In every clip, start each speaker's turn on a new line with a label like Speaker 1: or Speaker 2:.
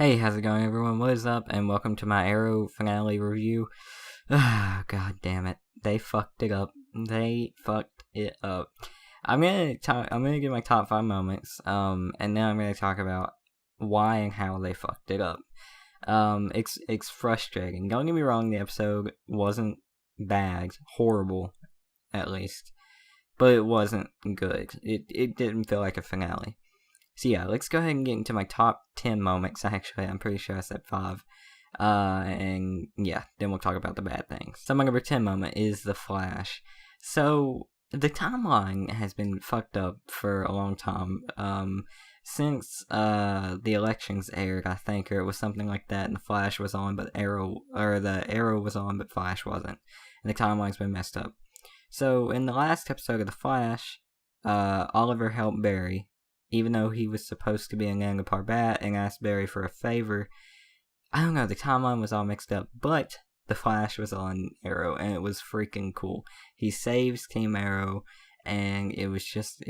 Speaker 1: Hey, how's it going, everyone? What is up? And welcome to my Arrow finale review. Ah, God damn it. They fucked it up. They fucked it up. I'm gonna give my top 5 moments, and then I'm gonna talk about why and how they fucked it up. It's frustrating. Don't get me wrong, the episode wasn't bad, horrible, at least, but it wasn't good. It didn't feel like a finale. So yeah, let's go ahead and get into my top 10 moments. Actually, I'm pretty sure I said 5. And yeah, then we'll talk about the bad things. So my number 10 moment is The Flash. So the timeline has been fucked up for a long time. Since the elections aired, I think, or it was something like that, and the Flash was on, but the Arrow was on, but Flash wasn't. And the timeline's been messed up. So in the last episode of The Flash, Oliver helped Barry, even though he was supposed to be in Nanga Parbat and asked Barry for a favor. I don't know, the timeline was all mixed up, but the Flash was on Arrow, and it was freaking cool. He saves Team Arrow, and it was just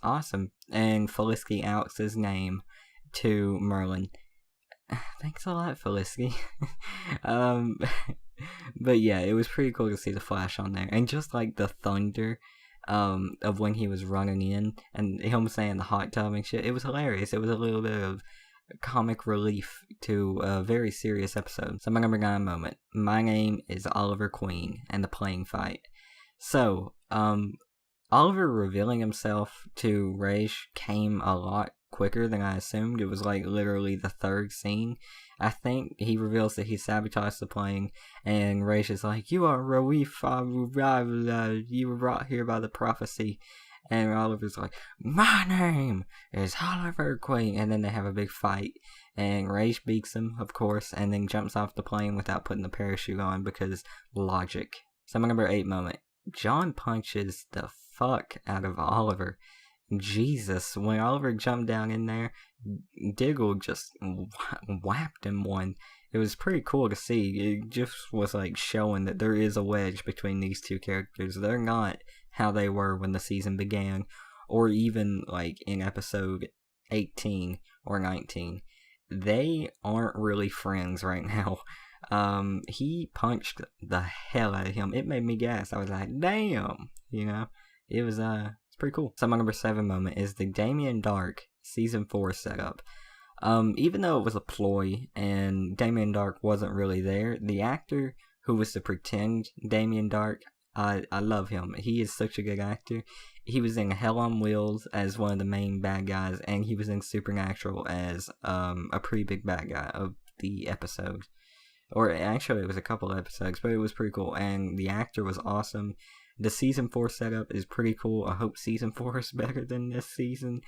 Speaker 1: awesome. And Felicity outs his name to Merlin. Thanks a lot, Felicity. But yeah, it was pretty cool to see the Flash on there, and just like the thunder of when he was running in and him saying the hot tub and shit. It was hilarious. It was a little bit of comic relief to a very serious episode. So my number 9 moment. My name is Oliver Queen and the plane fight. So, Oliver revealing himself to Raish came a lot quicker than I assumed. It was like literally the third scene. I think he reveals that he sabotaged the plane, and Raish is like, "You are Raif, you were brought here by the prophecy." And Oliver's like, "My name is Oliver Queen." And then they have a big fight, and Raish beats him, of course, and then jumps off the plane without putting the parachute on because logic. So my number 8 moment. John punches the fuck out of Oliver. Jesus, when Oliver jumped down in there, Diggle just whapped him one. It was pretty cool to see. It just was like showing that there is a wedge between these two characters. They're not how they were when the season began, or even like in episode 18 or 19. They aren't really friends right now. He punched the hell out of him. It made me gasp. I was like, damn, it was pretty cool. So my number 7 moment is the Damien Dark season 4 setup. Even though it was a ploy and Damien Dark wasn't really there, the actor who was to pretend Damien Dark, I love him. He is such a good actor. He was in Hell on Wheels as one of the main bad guys, and he was in Supernatural as a pretty big bad guy of the episode. Or actually, it was a couple of episodes, but it was pretty cool, and the actor was awesome. The season 4 setup is pretty cool. I hope season 4 is better than this season.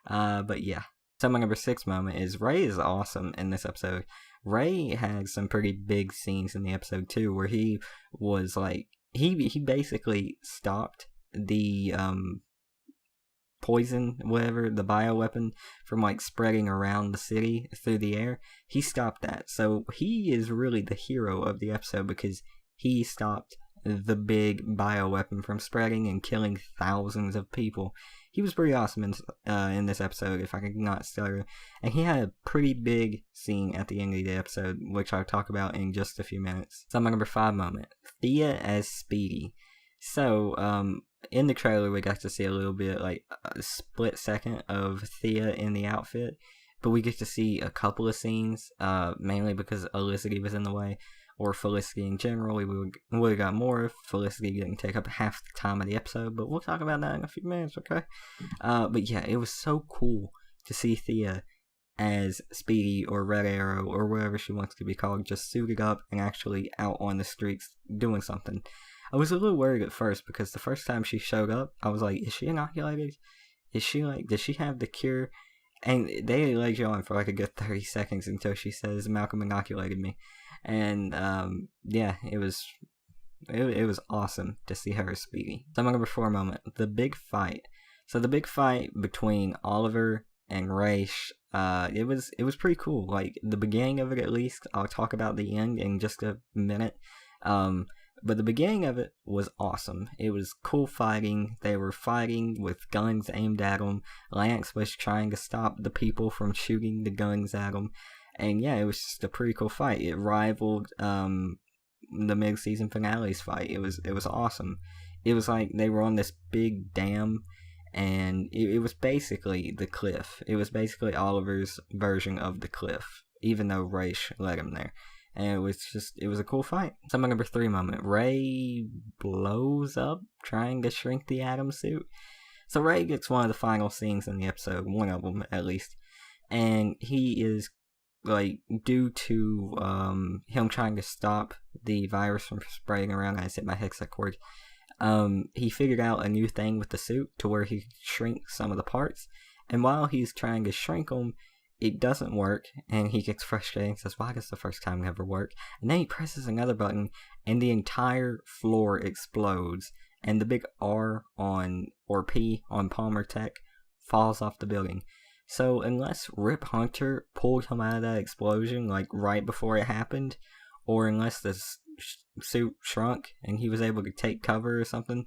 Speaker 1: But yeah. So my number 6 moment is Ray is awesome in this episode. Ray had some pretty big scenes in the episode too, where he was like, he basically stopped the poison, whatever, the bioweapon from like spreading around the city through the air. He stopped that. So he is really the hero of the episode because he stopped the big bioweapon from spreading and killing thousands of people. He was pretty awesome in this episode, if I could not stutter. And he had a pretty big scene at the end of the episode, which I'll talk about in just a few minutes. So my number 5 moment. Thea as Speedy. So, in the trailer we got to see a little bit, like a split second of Thea in the outfit. But we get to see a couple of scenes, mainly because Felicity was in the way. Or Felicity in general. We would have got more if Felicity didn't take up half the time of the episode, but we'll talk about that in a few minutes, okay? But yeah, it was so cool to see Thea as Speedy or Red Arrow or whatever she wants to be called, just suited up and actually out on the streets doing something. I was a little worried at first because the first time she showed up, I was like, is she inoculated? Does she have the cure? And they laid you on for like a good 30 seconds until she says, Malcolm inoculated me. And yeah, it was awesome to see her as Speedy. So my number 4 moment, the big fight. So the big fight between Oliver and Raish, it was pretty cool. Like the beginning of it, at least. I'll talk about the end in just a minute. But the beginning of it was awesome. It was cool fighting. They were fighting with guns aimed at them. Lance was trying to stop the people from shooting the guns at them. And yeah, it was just a pretty cool fight. It rivaled the mid-season finales fight. It was awesome. It was like they were on this big dam, and it was basically the cliff. It was basically Oliver's version of the cliff, even though Raish led him there. And it was a cool fight. So my number 3 moment, Ray blows up trying to shrink the Atom suit. So Ray gets one of the final scenes in the episode, one of them at least, and he is, like, due to him trying to stop the virus from spreading around. I hit my hexacord. He figured out a new thing with the suit to where he could shrink some of the parts, and while he's trying to shrink them, it doesn't work, and he gets frustrated and says, why does the first time never work? And then he presses another button, and the entire floor explodes, and the big R on, or P on Palmer Tech falls off the building. So unless Rip Hunter pulled him out of that explosion, like, right before it happened, or unless the suit shrunk and he was able to take cover or something,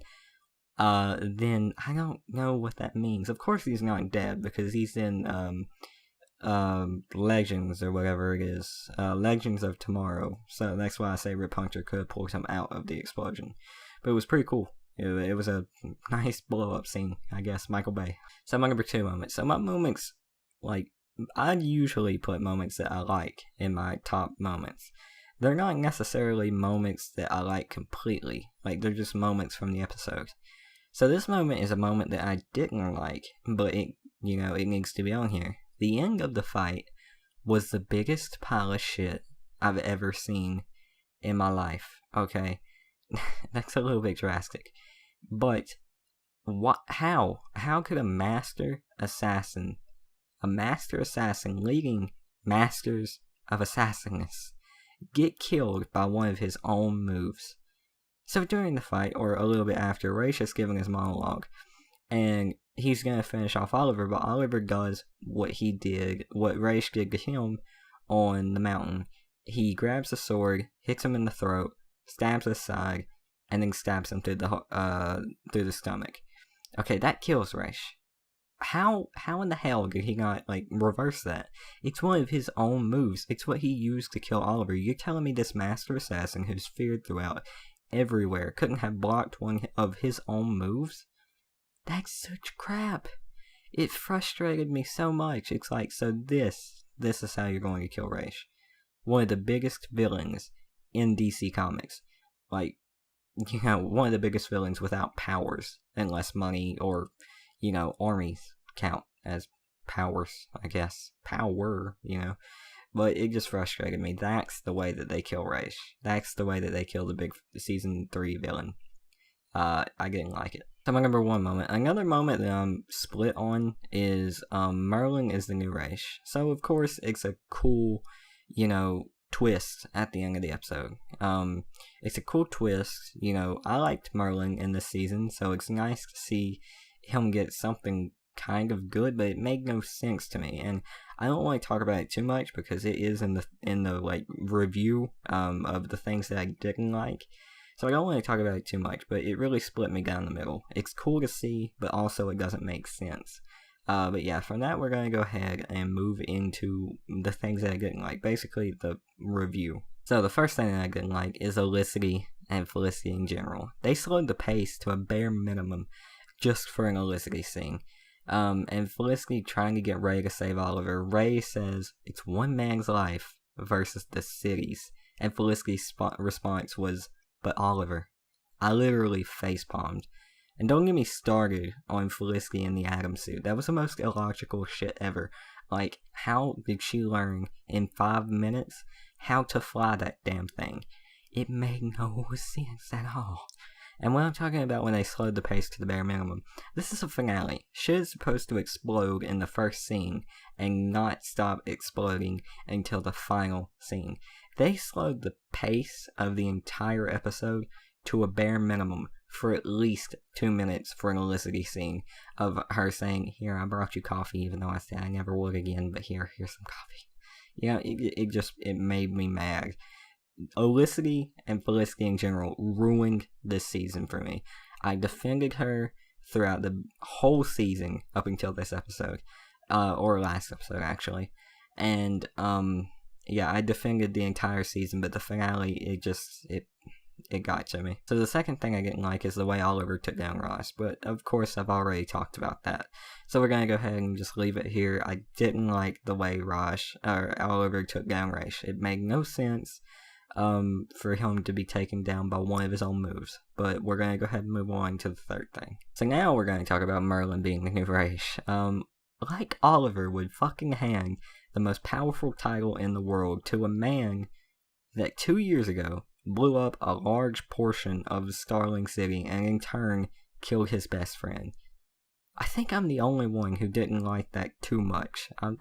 Speaker 1: then I don't know what that means. Of course he's not dead, because he's in, Legends or whatever it is, Legends of Tomorrow. So that's why I say Rip Hunter could have pulled him out of the explosion. But it was pretty cool. It was a nice blow up scene, I guess. Michael Bay. So my number 2 moment. So my moments, like, I usually put moments that I like in my top moments. They're not necessarily moments that I like completely. Like, they're just moments from the episode. So this moment is a moment that I didn't like, but it needs to be on here. The end of the fight was the biggest pile of shit I've ever seen in my life. Okay, that's a little bit drastic, but how could a master assassin leading masters of assassins get killed by one of his own moves? So during the fight, or a little bit after, Raish is giving his monologue, and he's gonna finish off Oliver, but Oliver does what Raish did to him on the mountain. He grabs the sword, hits him in the throat, stabs his side, and then stabs him through the stomach. Okay, that kills Raish. How in the hell did he not, like, reverse that? It's one of his own moves. It's what he used to kill Oliver. You're telling me this master assassin, who's feared throughout everywhere, couldn't have blocked one of his own moves? That's such crap. It frustrated me so much. It's like, so this is how you're going to kill Raish. One of the biggest villains in DC Comics. Like, one of the biggest villains without powers, unless money or, armies count as powers, I guess. Power, But it just frustrated me. That's the way that they kill Raish. That's the way that they kill the big season 3 villain. I didn't like it. So my number 1 moment. Another moment that I'm split on is Merlin is the new Raish. So of course it's a cool, twist at the end of the episode. It's a cool twist. I liked Merlin in this season, so it's nice to see him get something kind of good, but it made no sense to me. And I don't want to talk about it too much because it is in the like review of the things that I didn't like. So I don't want to talk about it too much, but it really split me down the middle. It's cool to see, but also it doesn't make sense. But yeah, from that we're going to go ahead and move into the things that I didn't like. Basically, the review. So the first thing that I didn't like is Olicity and Felicity in general. They slowed the pace to a bare minimum just for an Olicity scene. And Felicity trying to get Ray to save Oliver. Ray says it's one man's life versus the city's. And Felicity's response was, but Oliver. I literally facepalmed. And don't get me started on Felicity in the Atom suit. That was the most illogical shit ever. Like, how did she learn in 5 minutes how to fly that damn thing? It made no sense at all. And when I'm talking about when they slowed the pace to the bare minimum, this is a finale. Shit is supposed to explode in the first scene and not stop exploding until the final scene. They slowed the pace of the entire episode to a bare minimum for at least 2 minutes for an Olicity scene of her saying, here, I brought you coffee, even though I said I never would again, but here's some coffee. It made me mad. Olicity and Felicity in general ruined this season for me. I defended her throughout the whole season up until this episode, or last episode actually, and yeah, I defended the entire season, but the finale, it got to me. So the second thing I didn't like is the way Oliver took down Ross, but of course I've already talked about that. So we're gonna go ahead and just leave it here. I didn't like the way Oliver took down Raish. It made no sense for him to be taken down by one of his own moves. But we're gonna go ahead and move on to the third thing. So now we're gonna talk about Merlin being the new Raish. Like Oliver would fucking hand the most powerful title in the world to a man that 2 years ago blew up a large portion of Starling City and in turn killed his best friend. I think I'm the only one who didn't like that too much. I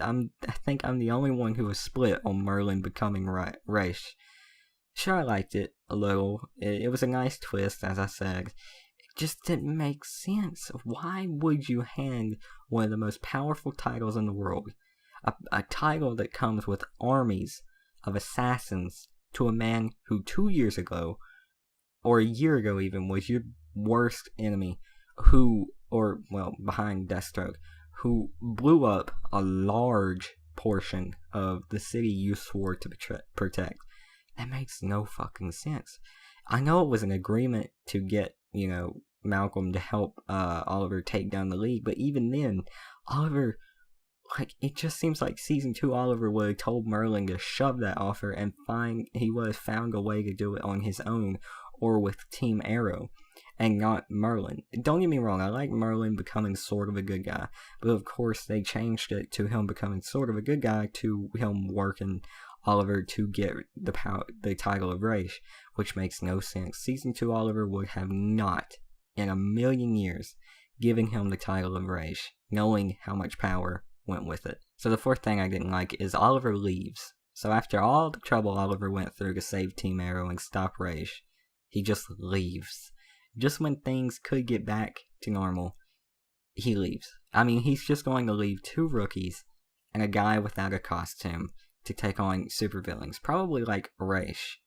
Speaker 1: think I'm the only one who was split on Merlin becoming Raish. Sure, I liked it a little. It was a nice twist, as I said. It just didn't make sense. Why would you hand one of the most powerful titles in the world, a title that comes with armies of assassins, to a man who 2 years ago, or a year ago even, was your worst enemy, behind Deathstroke, who blew up a large portion of the city you swore to protect? That makes no fucking sense. I know it was an agreement to get, Malcolm to help Oliver take down the league, but even then, Oliver, it just seems like season 2 Oliver would have told Merlin to shove that offer and he would have found a way to do it on his own or with Team Arrow and not Merlin. Don't get me wrong, I like Merlin becoming sort of a good guy, but of course they changed it to him becoming sort of a good guy to him working Oliver to get the title of Raish, which makes no sense. Season 2 Oliver would have not, in a million years, given him the title of Raish, knowing how much power went with it. So the fourth thing I didn't like is Oliver leaves. So after all the trouble Oliver went through to save Team Arrow and stop Raish, he just leaves. Just when things could get back to normal, he leaves. I mean, he's just going to leave 2 rookies and a guy without a costume to take on supervillains, probably like Raish,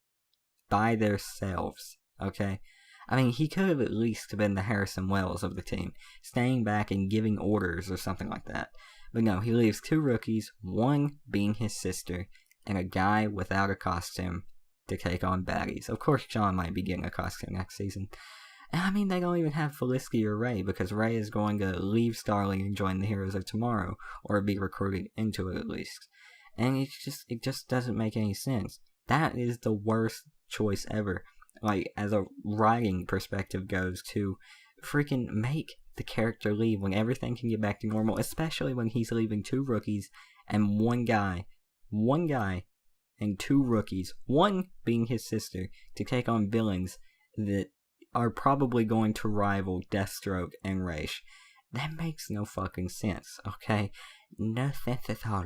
Speaker 1: by themselves, okay? I mean, he could have at least been the Harrison Wells of the team, staying back and giving orders or something like that. But no, he leaves 2 rookies, one being his sister, and a guy without a costume to take on baddies. Of course, John might be getting a costume next season. And I mean, they don't even have Felicity or Ray, because Ray is going to leave Starling and join the Heroes of Tomorrow, or be recruited into it at least. And it just doesn't make any sense. That is the worst choice ever. As a writing perspective goes, to freaking make the character leave when everything can get back to normal, especially when he's leaving 2 rookies and one guy and 2 rookies, one being his sister, to take on villains that are probably going to rival Deathstroke and Raish. That makes no fucking sense, okay? No sense at all.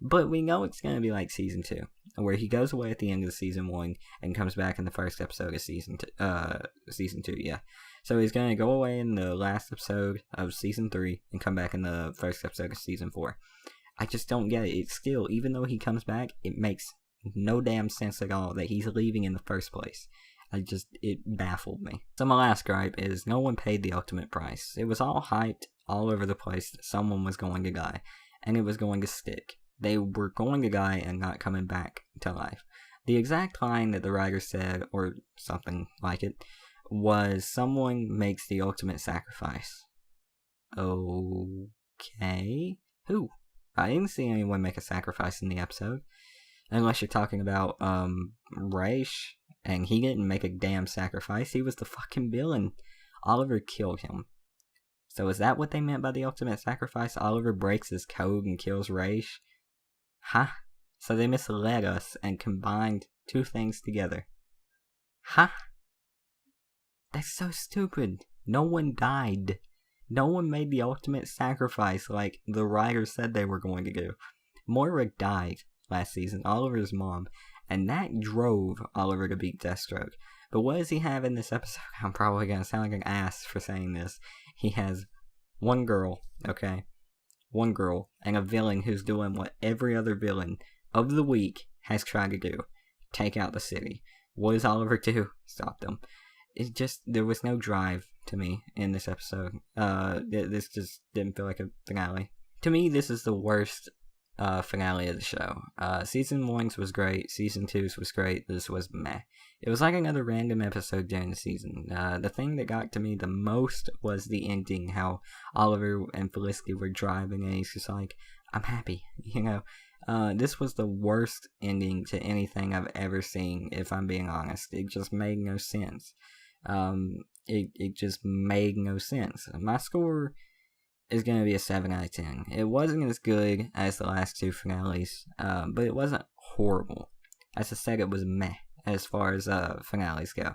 Speaker 1: But we know it's going to be like season 2, where he goes away at the end of season 1 and comes back in the first episode of season 2, yeah. So he's going to go away in the last episode of season 3 and come back in the first episode of season 4. I just don't get it. It's still, even though he comes back, it makes no damn sense at all that he's leaving in the first place. It baffled me. So my last gripe is no one paid the ultimate price. It was all hyped all over the place that someone was going to die, and it was going to stick. They were going to die and not coming back to life. The exact line that the writer said, or something like it, was someone makes the ultimate sacrifice. Okay. Who? I didn't see anyone make a sacrifice in the episode. Unless you're talking about, Raish, and he didn't make a damn sacrifice. He was the fucking villain. Oliver killed him. So is that what they meant by the ultimate sacrifice? Oliver breaks his code and kills Raish? Huh? So they misled us and combined 2 things together. Huh? That's so stupid. No one died. No one made the ultimate sacrifice like the writers said they were going to do. Moira died last season, Oliver's mom, and that drove Oliver to beat Deathstroke. But what does he have in this episode? I'm probably going to sound like an ass for saying this. He has one girl, okay? One girl, and a villain who's doing what every other villain of the week has tried to do. Take out the city. What does Oliver do? Stop them. There was no drive to me in this episode. This just didn't feel like a finale. To me, this is the worst finale of the show. Season 1's was great, Season 2's was great, this was meh. It was like another random episode during the season. The thing that got to me the most was the ending, how Oliver and Felicity were driving, and he's just like, I'm happy, you know. This was the worst ending to anything I've ever seen, if I'm being honest. It just made no sense. It just made no sense. My score is going to be a 7 out of 10. It wasn't as good as the last two finales, but it wasn't horrible. As I said, it was meh as far as finales go.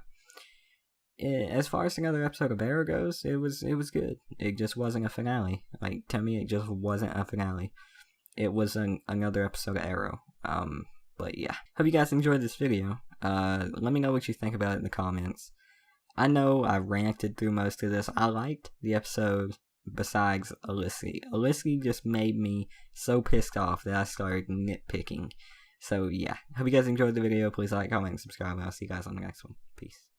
Speaker 1: As far as another episode of Arrow goes, it was good. It just wasn't a finale. Like, to me, it just wasn't a finale. It was another episode of Arrow. But yeah. Hope you guys enjoyed this video. Let me know what you think about it in the comments. I know I ranted through most of this. I liked the episode besides Felicity. Felicity just made me so pissed off that I started nitpicking. So yeah. Hope you guys enjoyed the video. Please like, comment, and subscribe. And I'll see you guys on the next one. Peace.